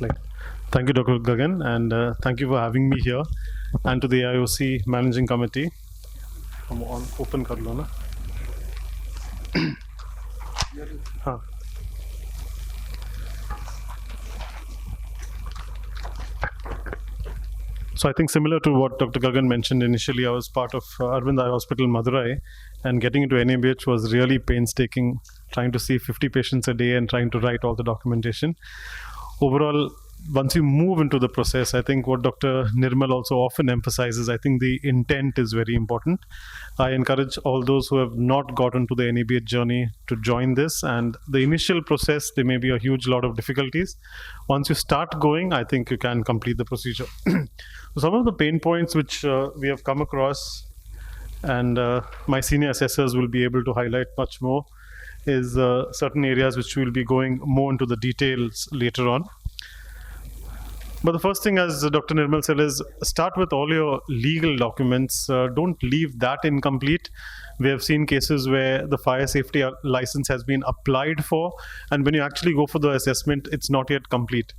Like, thank you, Dr. Gagan, and thank you for having me here, and to the AIOC Managing Committee. I'm on open kar lo na. हाँ. So I think similar to what Dr. Gagan mentioned initially, I was part of Arvind Eye Hospital, Madurai, and getting into NABH was really painstaking, trying to see 50 patients a day and trying to write all the documentation. Overall, once you move into the process, I think what Dr. Nirmal also often emphasizes, I think the intent is very important. I encourage all those who have not gotten to the NABH journey to join this. And the initial process, there may be a huge lot of difficulties. Once you start going, I think you can complete the procedure. So some of the pain points which we have come across, and my senior assessors will be able to highlight much more, is certain areas which we'll be going more into the details later on. But the first thing, as Dr. Nirmal said, is start with all your legal documents. Don't leave that incomplete. We have seen cases where the fire safety license has been applied for, and when you actually go for the assessment, it's not yet complete.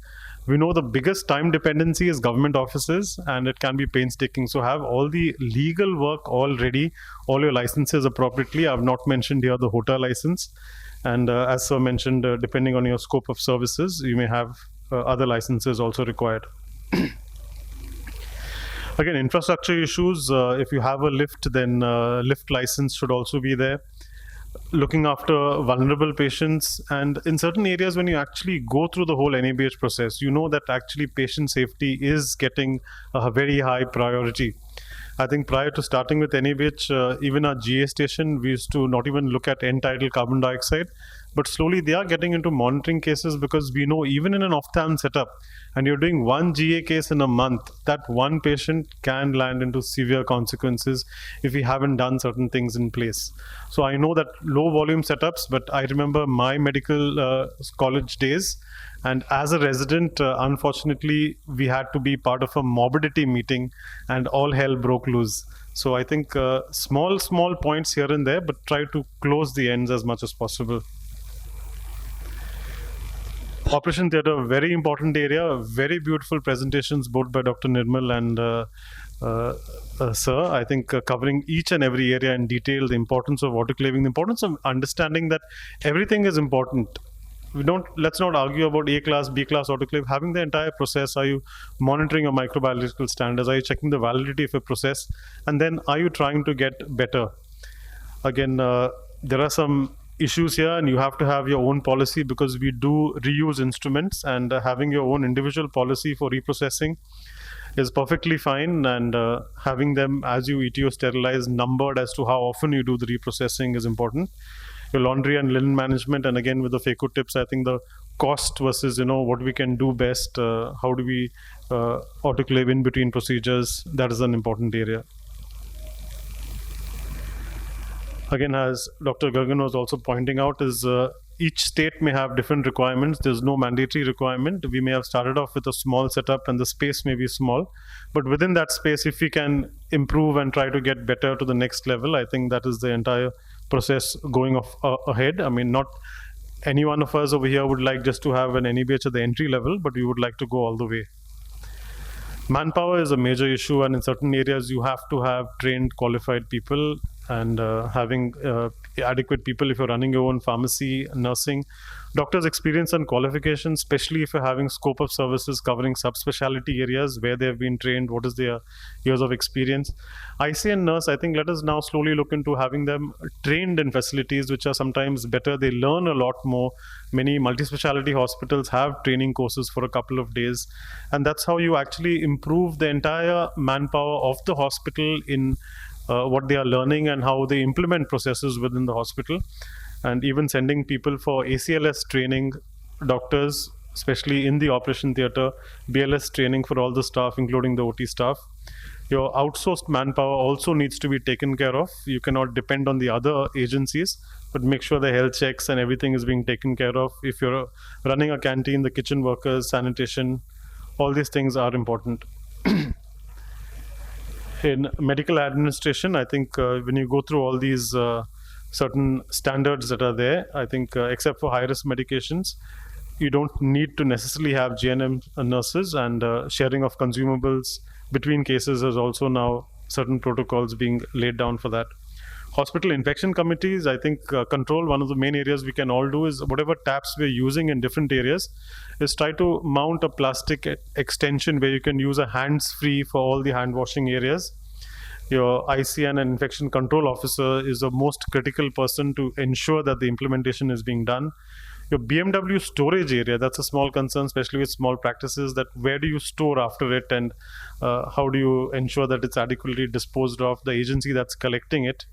We know the biggest time dependency is government offices, and it can be painstaking. So have all the legal work all ready, all your licenses appropriately. I've not mentioned here the HOTA license. And as Sir mentioned, depending on your scope of services, you may have other licenses also required. Again, infrastructure issues. If you have a lift, then lift license should also be there. Looking after vulnerable patients, and in certain areas when you actually go through the whole NABH process, you know that actually patient safety is getting a very high priority. I think prior to starting with NABH, even our GA station, we used to not even look at end-tidal carbon dioxide, but slowly they are getting into monitoring cases, because we know even in an off-TAN setup, and you're doing one GA case in a month, that one patient can land into severe consequences if we haven't done certain things in place. So I know that low volume setups, but I remember my medical college days, and as a resident, unfortunately, we had to be part of a morbidity meeting and all hell broke loose. So I think small points here and there, but try to close the ends as much as possible. Operation theatre, very important area, very beautiful presentations both by Dr. Nirmal and Sir. I think covering each and every area in detail, the importance of autoclaving, the importance of understanding that everything is important. Let's not argue about A class, B class autoclave. Having the entire process, are you monitoring your microbiological standards? Are you checking the validity of a process? And then are you trying to get better? Again, there are some issues here, and you have to have your own policy, because we do reuse instruments, and having your own individual policy for reprocessing is perfectly fine, and having them as you ETO sterilize numbered as to how often you do the reprocessing is important. Your laundry and linen management, and again with the FACO tips, I think the cost versus what we can do best, how do we autoclave in between procedures, that is an important area. Again, as Dr. Gagan was also pointing out, is each state may have different requirements. There's no mandatory requirement. We may have started off with a small setup and the space may be small, but within that space, if we can improve and try to get better to the next level, I think that is the entire process going ahead. I mean, not any one of us over here would like just to have an NABH at the entry level, but we would like to go all the way. Manpower is a major issue, and in certain areas you have to have trained, qualified people, and having adequate people if you're running your own pharmacy, nursing. Doctors' experience and qualifications, especially if you're having scope of services covering subspecialty areas where they've been trained, what is their years of experience. IC and nurse, I think let us now slowly look into having them trained in facilities which are sometimes better. They learn a lot more. Many multi-specialty hospitals have training courses for a couple of days, and that's how you actually improve the entire manpower of the hospital in what they are learning and how they implement processes within the hospital. And even sending people for ACLS training, doctors, especially in the operation theatre, BLS training for all the staff, including the OT staff. Your outsourced manpower also needs to be taken care of. You cannot depend on the other agencies, but make sure the health checks and everything is being taken care of. If you're running a canteen, the kitchen workers, sanitation, all these things are important. In medical administration, I think when you go through all these certain standards that are there, I think except for high-risk medications, you don't need to necessarily have GNM nurses, and sharing of consumables between cases is also now certain protocols being laid down for that. Hospital infection committees, I think control, one of the main areas we can all do is whatever taps we're using in different areas is try to mount a plastic extension where you can use a hands-free for all the hand washing areas. Your ICN and infection control officer is the most critical person to ensure that the implementation is being done. Your BMW storage area, that's a small concern, especially with small practices, that where do you store after it, and how do you ensure that it's adequately disposed of, the agency that's collecting it.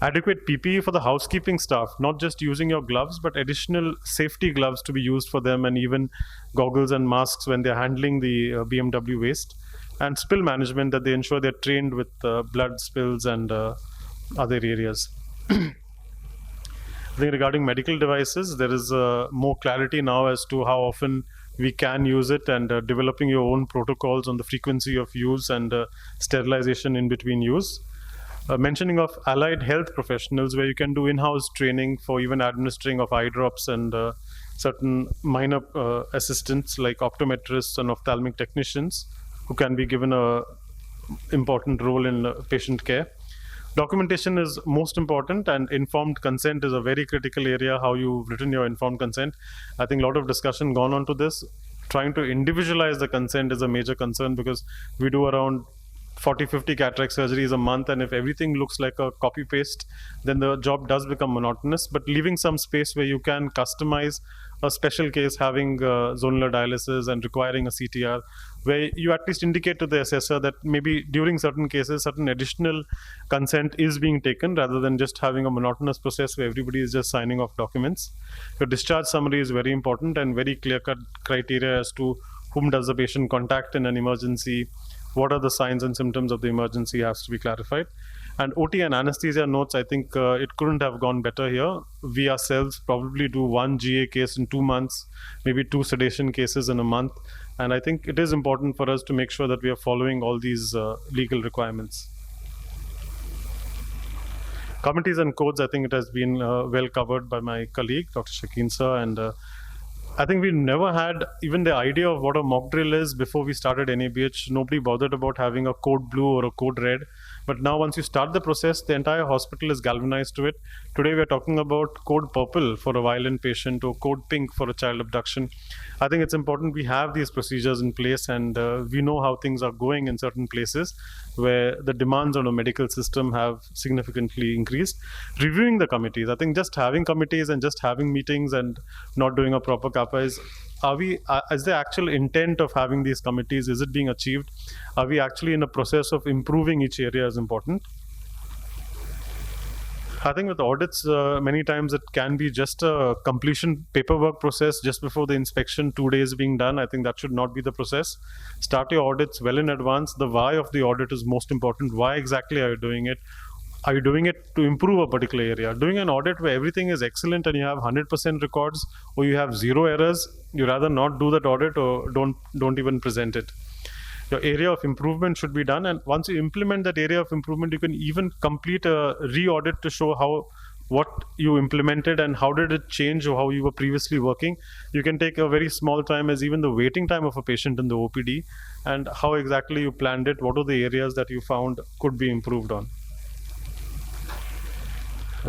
Adequate PPE for the housekeeping staff, not just using your gloves, but additional safety gloves to be used for them, and even goggles and masks when they're handling the BMW waste. And spill management, that they ensure they're trained with blood spills and other areas. I think regarding medical devices, there is more clarity now as to how often we can use it, and developing your own protocols on the frequency of use and sterilization in between use. Mentioning of allied health professionals, where you can do in-house training for even administering of eye drops and certain minor assistants like optometrists and ophthalmic technicians, who can be given a important role in patient care. Documentation is most important, and informed consent is a very critical area, how you've written your informed consent. I think a lot of discussion gone on to this. Trying to individualize the consent is a major concern, because we do around 40-50 cataract surgeries a month, and if everything looks like a copy paste, then the job does become monotonous. But leaving some space where you can customize a special case, having zonular dialysis and requiring a CTR, where you at least indicate to the assessor that maybe during certain cases certain additional consent is being taken, rather than just having a monotonous process where everybody is just signing off documents. Your discharge summary is very important, and very clear-cut criteria as to whom does the patient contact in an emergency, what are the signs and symptoms of the emergency has to be clarified. And OT and anesthesia notes, I think it couldn't have gone better here. We ourselves probably do 1 GA case in 2 months, maybe 2 sedation cases in a month. And I think it is important for us to make sure that we are following all these legal requirements. Committees and codes, I think it has been well covered by my colleague, Dr. Shakeen sir, and I think we never had even the idea of what a mock drill is before we started NABH. Nobody bothered about having a code blue or a code red. But now once you start the process, the entire hospital is galvanized to it. Today we're talking about code purple for a violent patient, or code pink for a child abduction. I think it's important we have these procedures in place, and we know how things are going in certain places where the demands on a medical system have significantly increased. Reviewing the committees, I think just having committees and just having meetings and not doing a proper CAPA is the actual intent of having these committees, is it being achieved? Are we actually in a process of improving each area is important. I think with audits, many times it can be just a completion paperwork process just before the inspection, 2 days being done. I think that should not be the process. Start your audits well in advance. The why of the audit is most important. Why exactly are you doing it? Are you doing it to improve a particular area? Doing an audit where everything is excellent and you have 100% records, or you have 0 errors, you rather not do that audit, or don't even present it. Your area of improvement should be done, and once you implement that area of improvement, you can even complete a re-audit to show what you implemented and how did it change, or how you were previously working. You can take a very small time as even the waiting time of a patient in the OPD, and how exactly you planned it, what are the areas that you found could be improved on.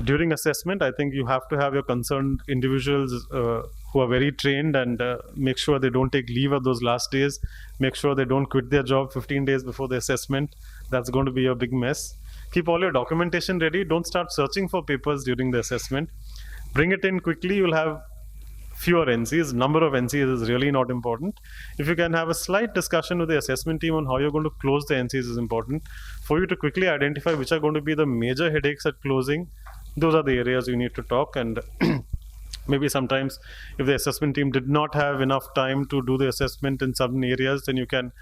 During assessment, I think you have to have your concerned individuals who are very trained, and make sure they don't take leave of those last days. Make sure they don't quit their job 15 days before the assessment. That's going to be a big mess. Keep all your documentation ready. Don't start searching for papers during the assessment. Bring it in quickly. You'll have fewer NCs. Number of NCs is really not important. If you can have a slight discussion with the assessment team on how you're going to close the NCs is important. For you to quickly identify which are going to be the major headaches at closing, those are the areas you need to talk. And maybe sometimes if the assessment team did not have enough time to do the assessment in certain areas, then you can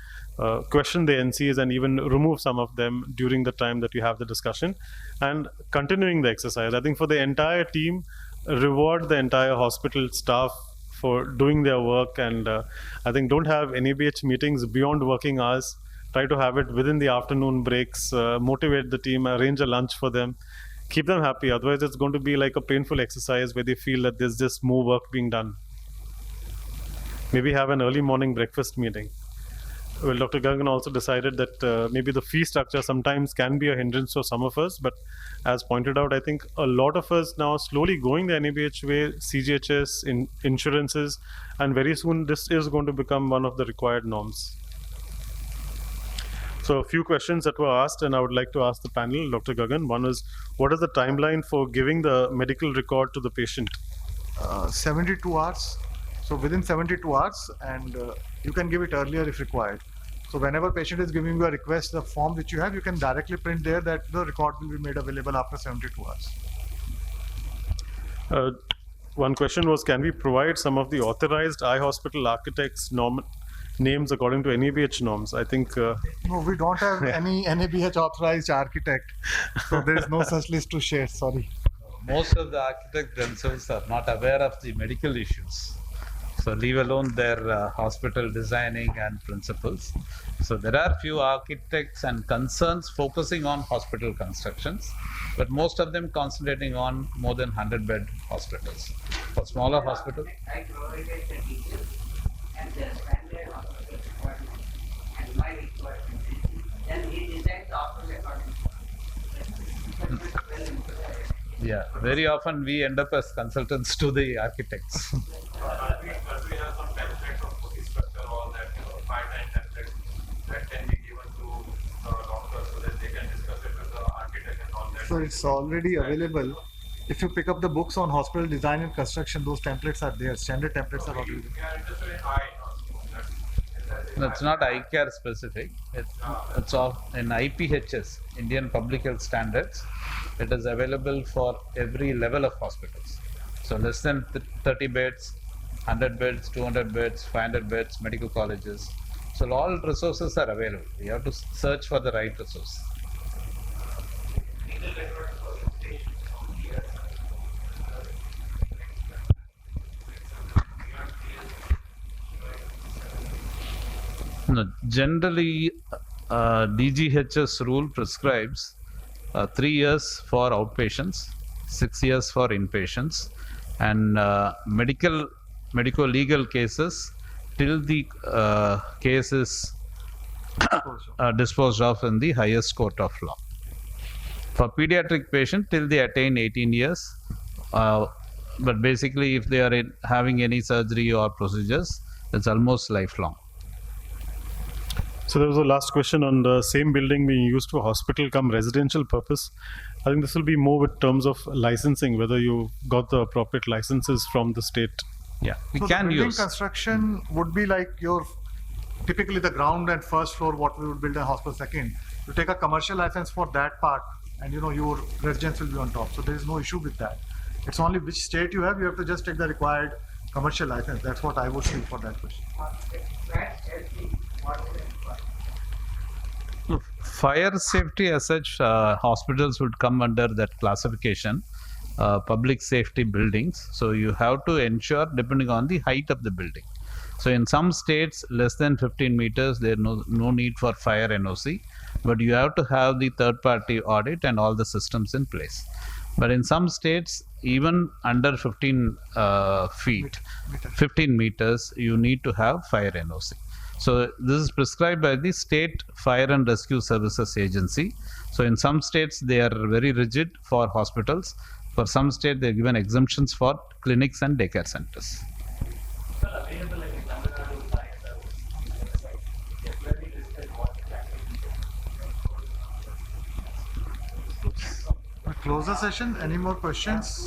question the NCs and even remove some of them during the time that you have the discussion. And continuing the exercise, I think for the entire team, reward the entire hospital staff for doing their work. And I think don't have NABH meetings beyond working hours. Try to have it within the afternoon breaks, motivate the team, arrange a lunch for them. Keep them happy, otherwise it's going to be like a painful exercise where they feel that there's just more work being done. maybe have an early morning breakfast meeting. Well, Dr. Gagan also decided that maybe the fee structure sometimes can be a hindrance for some of us, but as pointed out, I think a lot of us now are slowly going the NABH way, CGHS, insurances, and very soon this is going to become one of the required norms. So a few questions that were asked, and I would like to ask the panel, Dr. Gagan. One is, what is the timeline for giving the medical record to the patient? 72 hours. So within 72 hours, and you can give it earlier if required. So whenever patient is giving you a request, the form which you have, you can directly print there that the record will be made available after 72 hours. One question was, can we provide some of the authorized eye hospital architects names according to NABH norms? I think... No, we don't have any NABH authorized architect. So there is no such list to share, sorry. Most of the architects themselves are not aware of the medical issues. So leave alone their hospital designing and principles. So there are few architects and concerns focusing on hospital constructions, but most of them concentrating on more than 100-bed hospitals. For smaller hospitals, I provided the details and the standard hospital requirement and my requirement. Then he designed the hospital according to yeah, very often we end up as consultants to the architects. But we have some templates of booking structure, all that, 5-9 templates that can be given to doctors so that they can discuss it with the architect and all that. So it's already available. If you pick up the books on hospital design and construction, those templates are there. Standard templates are available. We are interested in eye. It's not eye care specific. It's all in IPHS, Indian Public Health Standards. It is available for every level of hospitals. So less than 30 beds, 100 beds, 200 beds, 500 beds, medical colleges. So all resources are available. You have to search for the right resource. No, generally, DGHS rule prescribes 3 years for outpatients, 6 years for inpatients, and medico-legal cases till the case is disposed of in the highest court of law. For pediatric patient till they attain 18 years, but basically if they are having any surgery or procedures, it's almost lifelong. So there was a last question on the same building being used for hospital come residential purpose. I think this will be more with terms of licensing, whether you got the appropriate licenses from the state. Yeah, we So can the building use. construction would be like your, typically the ground and first floor, what we would build a hospital second. You take a commercial license for that part and your residence will be on top. So there is no issue with that. It's only which state you have to just take the required commercial license. That's what I would say for that question. Fire safety as such, hospitals would come under that classification, public safety buildings. So you have to ensure depending on the height of the building. So in some states less than 15 meters, there is no need for fire NOC, but you have to have the third party audit and all the systems in place. But in some states, even under 15 feet, 15 meters, you need to have fire NOC. So this is prescribed by the State Fire and Rescue Services Agency. So in some states, they are very rigid for hospitals. For some states, they are given exemptions for clinics and daycare centers. We'll close the session. Any more questions?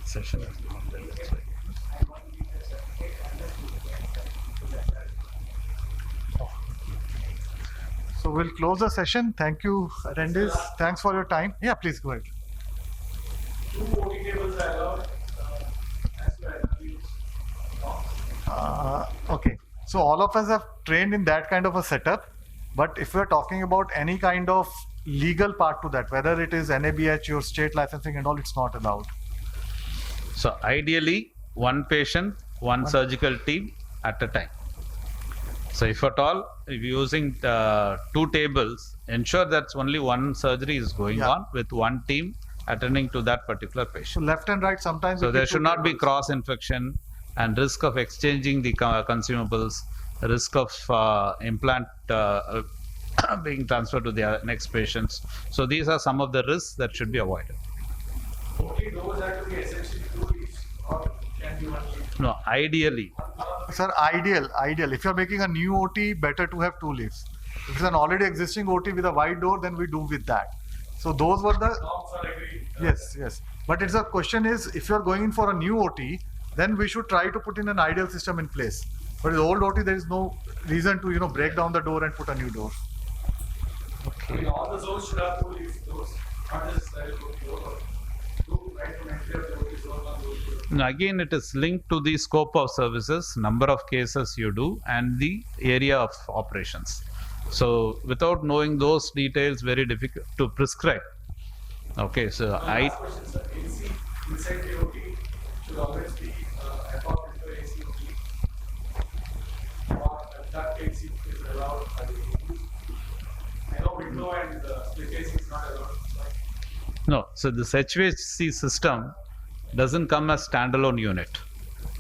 Session. So we'll close the session. Thank you, attendees. Thanks for your time. Yeah, please go ahead. 2 OT tables are allowed as per Okay, so all of us have trained in that kind of a setup, but if we're talking about any kind of legal part to that, whether it is NABH, your state licensing and all, it's not allowed. So ideally, one patient, one surgical team at a time. So if at all, if you're using 2 tables, ensure that only one surgery is going on with one team attending to that particular So patient. left and right sometimes. So we there keep should two not be tables. cross infection and risk of exchanging the consumables, risk of implant being transferred to the next patients. So these are some of the risks that should be avoided. Only those have to be essentially 2 leaves or can be 1 leaf. No, ideally, Sir, ideal. If you're making a new OT, better to have 2 leaves. If it's an already existing OT with a wide door, then we do with that. So those were the. Norms are agreed. Yes. But it's a question is, if you're going in for a new OT, then we should try to put in an ideal system in place. But in the old OT, there is no reason to break down the door and put a new door. I mean, all the zones should have 2 leaf doors, not just style door. Right from entry of the OT zone on those. now again it is linked to the scope of services, number of cases you do, and the area of operations. So without knowing those details, very difficult to prescribe. Okay, so Last question, sir. AC inside the OT should always be above into AC only. Or duct AC is allowed by the. I know window and split AC is not allowed. No, so this HVAC system doesn't come as standalone unit.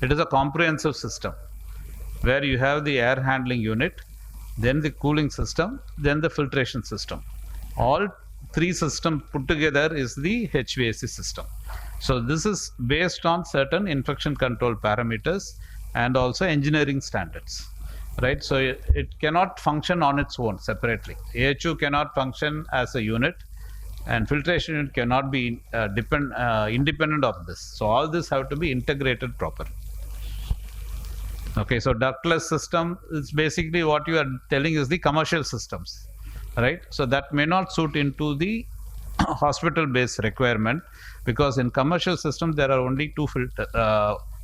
It is a comprehensive system where you have the air handling unit, then the cooling system, then the filtration system. All 3 systems put together is the HVAC system. So this is based on certain infection control parameters and also engineering standards. Right, so it cannot function on its own separately. AHU cannot function as a unit, and filtration unit cannot be independent of this. So all this have to be integrated properly. Okay, so ductless system is basically what you are telling is the commercial systems, right? So that may not suit into the hospital-based requirement, because in commercial systems there are only 2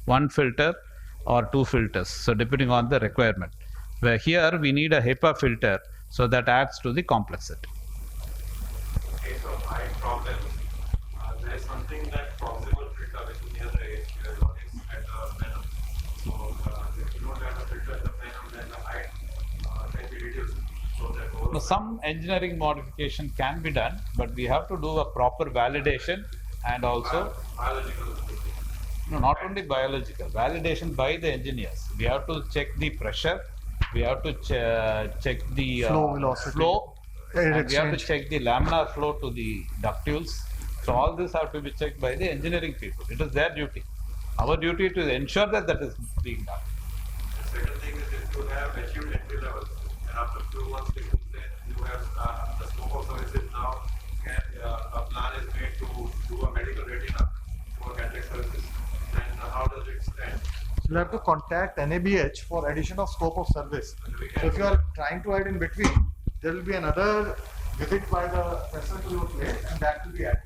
one filter or 2 filters. So depending on the requirement, where here we need a HEPA filter, so that adds to the complexity. Okay, so my problem, there is something that proximal filter which is near the edge, where what is at the plenum. So if you don't have a filter at the plenum, then the height can be reduced. So that Now, some engineering modification can be done, but we have to do a proper validation and also biological. no, not only biological, validation by the engineers. We have to check the pressure, we have to check the Flow velocity. flow, Air and we have to exchange. check the laminar flow to the ductules. So all this have to be checked by the engineering people. It is their duty. Our duty to ensure that that is being done. The second thing is if you have achieved entry level, and after 2 months you can say you have the scope of services now, and a plan is made to do a medical retina for cataract services. And how does it stand? You have to contact NABH for addition of scope of service. So if you are trying to add in between, there will be another visit by the person to your place, and that will be added.